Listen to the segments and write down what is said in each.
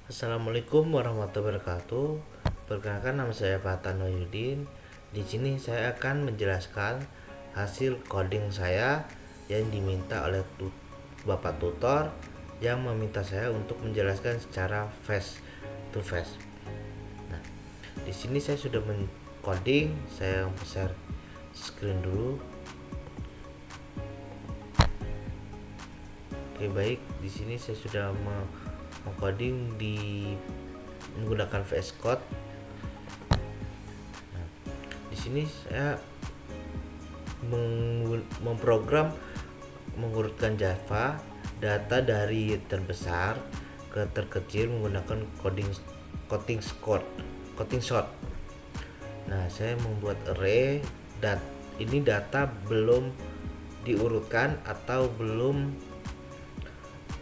Assalamualaikum warahmatullahi wabarakatuh. Perkenalkan, nama saya Fatan Noyudin. Di sini saya akan menjelaskan hasil coding saya yang diminta oleh Bapak tutor yang meminta saya untuk menjelaskan secara face to face. Nah, di sini saya sudah mencoding. Saya share screen dulu. Oke, baik. Di sini saya sudah mengcoding menggunakan VS Code. Nah, di sini saya memprogram mengurutkan Java data dari terbesar ke terkecil menggunakan coding sort. Nah, saya membuat array ini data belum diurutkan atau belum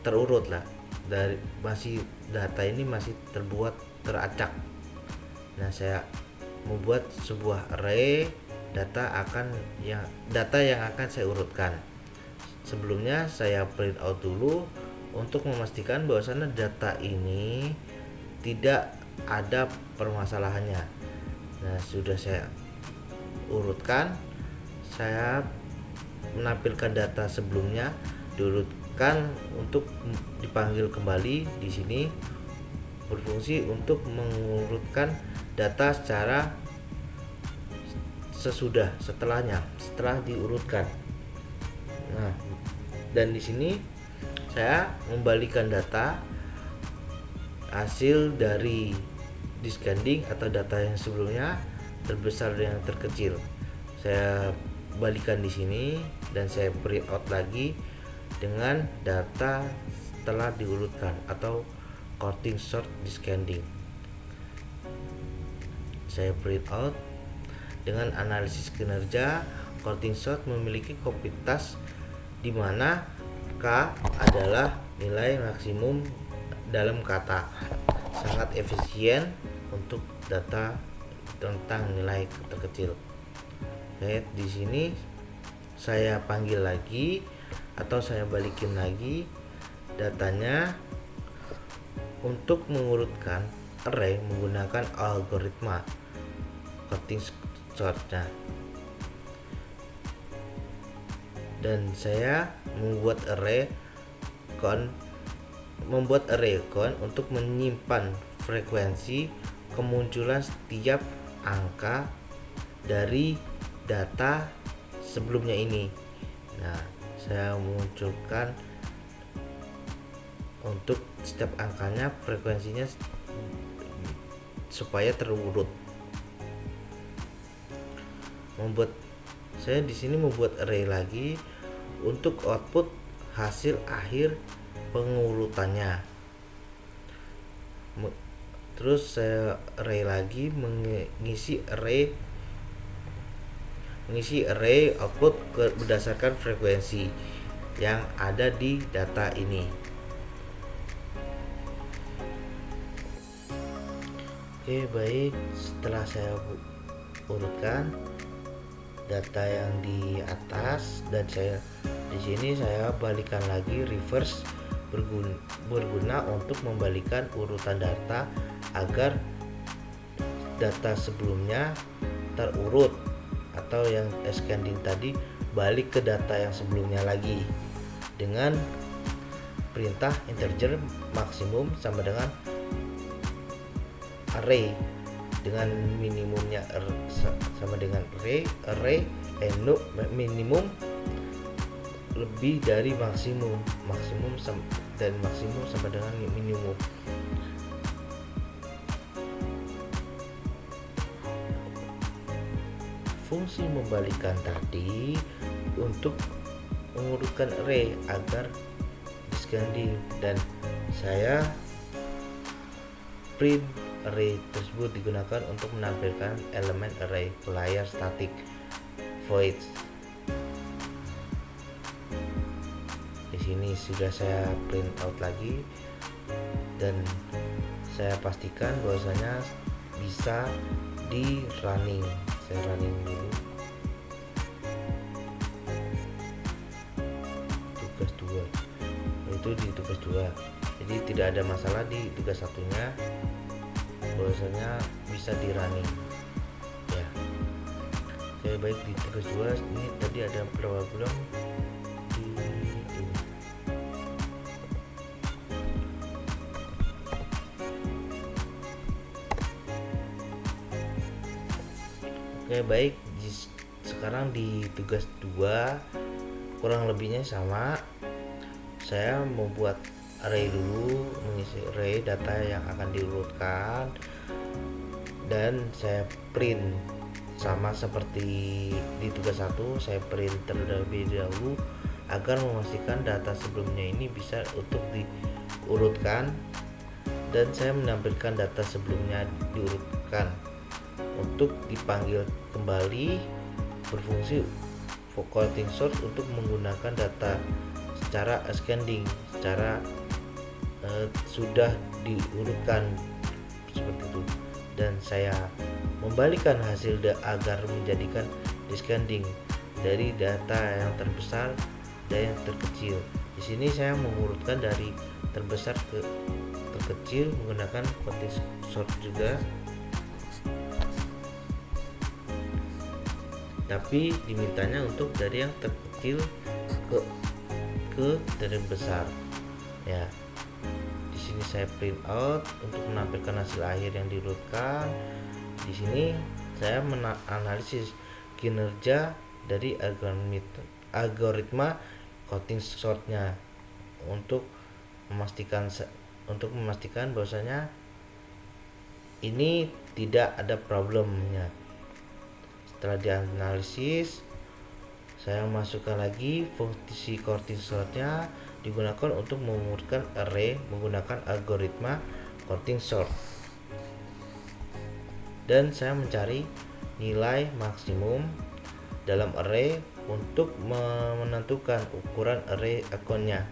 terurut lah, data ini masih terbuat teracak. Nah, saya membuat sebuah array data yang akan saya urutkan. Sebelumnya saya print out dulu untuk memastikan bahwasannya data ini tidak ada permasalahannya. Nah, sudah saya urutkan. Saya menampilkan data sebelumnya diurutkan untuk dipanggil kembali. Di sini berfungsi untuk mengurutkan data secara setelah diurutkan. Nah, dan di sini saya membalikan data hasil dari descending atau data yang sebelumnya terbesar yang terkecil. Saya balikan di sini dan saya print out lagi dengan data setelah diurutkan atau coding sort descending. Saya print out dengan analisis kinerja. Coding sort memiliki properties di mana K adalah nilai maksimum dalam kata, sangat efisien untuk data tentang nilai terkecil. Oke, di sini saya panggil lagi atau saya balikin lagi datanya untuk mengurutkan array menggunakan algoritma coding sortnya. Dan saya membuat array count untuk menyimpan frekuensi kemunculan setiap angka dari data sebelumnya ini. Nah, saya munculkan untuk setiap angkanya frekuensinya supaya terurut. Saya di sini membuat array lagi untuk output hasil akhir pengurutannya. Terus saya array lagi mengisi array output berdasarkan frekuensi yang ada di data ini. Oke, baik. Setelah saya urutkan data yang di atas dan di sini saya balikan lagi reverse berguna untuk membalikan urutan data agar data sebelumnya terurut atau yang ascending tadi balik ke data yang sebelumnya lagi dengan perintah integer maksimum sama dengan array dengan minimumnya sama dengan array minimum lebih dari maksimum dan maksimum sama dengan minimum. Fungsi membalikan tadi untuk mengurutkan array agar descending, dan saya print array tersebut digunakan untuk menampilkan elemen array player static void. Di sini sudah saya print out lagi dan saya pastikan bahwasanya bisa di running. Saya running dulu. Tugas 2 itu di tugas 2. Jadi tidak ada masalah di tugas satunya, bahwasanya bisa di running ya. Oke, baik, di tugas 2 ini tadi ada berapa belum di ini. Oke, baik, sekarang di tugas 2 kurang lebihnya sama. Saya membuat array dulu, mengisi array data yang akan diurutkan, dan saya print sama seperti di tugas 1. Saya print terlebih dahulu agar memastikan data sebelumnya ini bisa untuk diurutkan, dan saya menampilkan data sebelumnya diurutkan untuk dipanggil kembali berfungsi counting sort untuk menggunakan data secara ascending, secara sudah diurutkan seperti itu, dan saya membalikan hasil agar menjadikan descending dari data yang terbesar dan yang terkecil. Di sini saya mengurutkan dari terbesar ke terkecil menggunakan counting sort juga, tapi dimintanya untuk dari yang terkecil ke terbesar ya. Di sini saya print out untuk menampilkan hasil akhir yang diurutkan. Di sini saya menganalisis kinerja dari algoritma counting sortnya untuk memastikan bahwasanya ini tidak ada problemnya. Setelah dianalisis, saya masukkan lagi fungsi counting sortnya digunakan untuk mengurutkan array menggunakan algoritma counting sort, dan saya mencari nilai maksimum dalam array untuk menentukan ukuran array akunnya,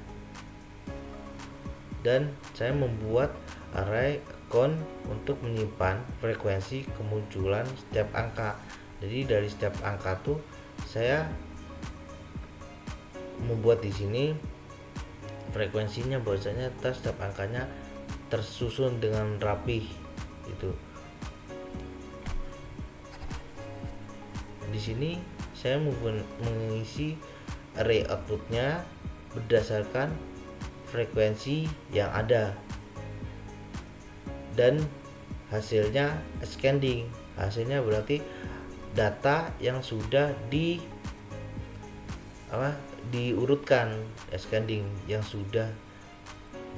dan saya membuat array akun untuk menyimpan frekuensi kemunculan setiap angka. Jadi dari setiap angka tuh saya membuat di sini frekuensinya, bahwasanya setiap angkanya tersusun dengan rapih itu. Di sini saya mengisi array outputnya berdasarkan frekuensi yang ada, dan hasilnya ascending. Hasilnya berarti data yang sudah diurutkan, ascending yang sudah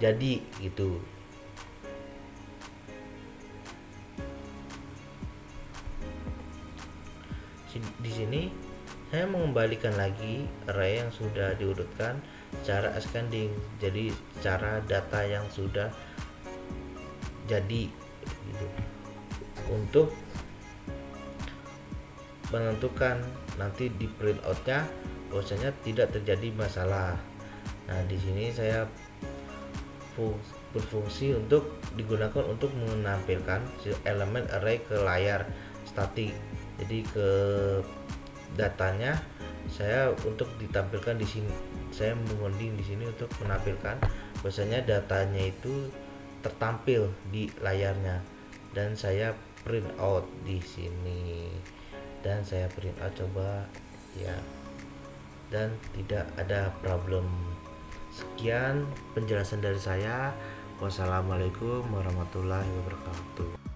jadi gitu. Di sini saya mengembalikan lagi array yang sudah diurutkan secara ascending, jadi secara data yang sudah jadi gitu, untuk menentukan nanti di print outnya bahwasanya tidak terjadi masalah. Nah, di sini saya berfungsi untuk digunakan untuk menampilkan elemen array ke layar statik. Jadi ke datanya saya untuk ditampilkan di sini, saya mengunding di sini untuk menampilkan bahwasanya datanya itu tertampil di layarnya, dan saya print out di sini, dan saya print out coba ya, dan tidak ada problem. Sekian penjelasan dari saya. Wassalamualaikum warahmatullahi wabarakatuh.